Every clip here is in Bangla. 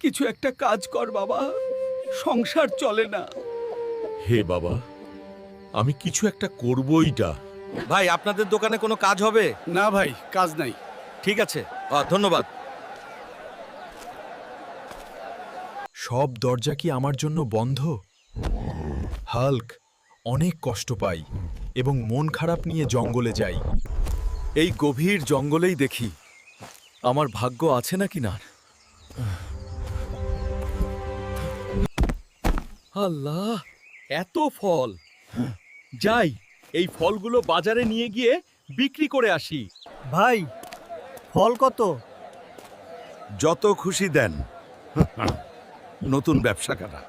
কিছু একটা কাজ কর বাবা, সংসার চলে না। হে বাবা, আমি কিছু একটা করবইটা। ভাই, আপনাদের দোকানে কোনো কাজ হবে? না ভাই, কাজ নাই। ঠিক আছে, ধন্যবাদ। সব দরজা কি আমার জন্য বন্ধ? হাল্ক অনেক কষ্ট পাই এবং মন খারাপ নিয়ে জঙ্গলে যাই। এই গভীর জঙ্গলেই দেখি আমার ভাগ্য আছে নাকি না। আল্লাহ, এত ফল! যাই, এই ফলগুলো বাজারে নিয়ে গিয়ে বিক্রি করে আসি। ভাই, ফল কত? যত খুশি দেন। নতুন ব্যবসা করা।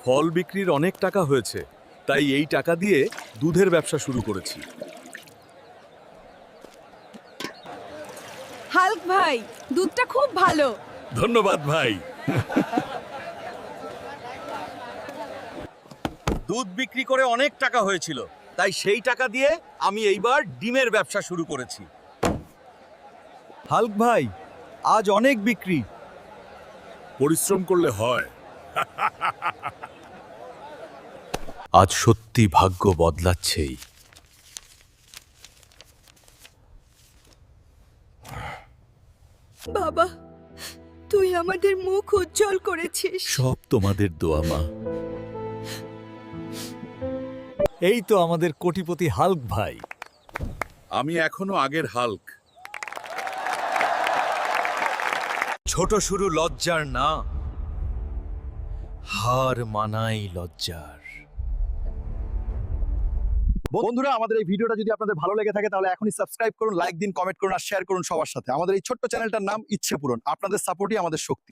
ফল বিক্রির অনেক টাকা হয়েছে, তাই এই টাকা দিয়ে দুধের ব্যবসা শুরু করেছি। হাল্ক ভাই, দুধটা খুব ভালো। ধন্যবাদ ভাই। দুধ বিক্রি করে অনেক টাকা হয়েছিল, তাই সেই টাকা দিয়ে আমি এইবার ডিমের ব্যবসা শুরু করেছি। হাল্ক ভাই, আজ অনেক বিক্রি। পরিশ্রম করলে হয়। আজ সত্যি ভাগ্য বদলাচ্ছেই। বাবা, তুই আমাদের মুখ উজ্জ্বল করেছিস। সব তোমাদের দোয়া মা। এই তো আমাদের কোটিপতি হাল্ক ভাই। আমি এখনো আগের হাল্ক। ছোট শুরু লজ্জার না, হার মানাই লজ্জার। বন্ধুরা, আমাদের এই ভিডিওটা যদি আপনাদের ভালো লেগে থাকে তাহলে এখনই সাবস্ক্রাইব করুন, লাইক দিন, কমেন্ট করুন আর শেয়ার করুন সবার সাথে। আমাদের এই ছোট্ট চ্যানেলটার নাম ইচ্ছে পূরণ। আপনাদের সাপোর্টই আমাদের শক্তি।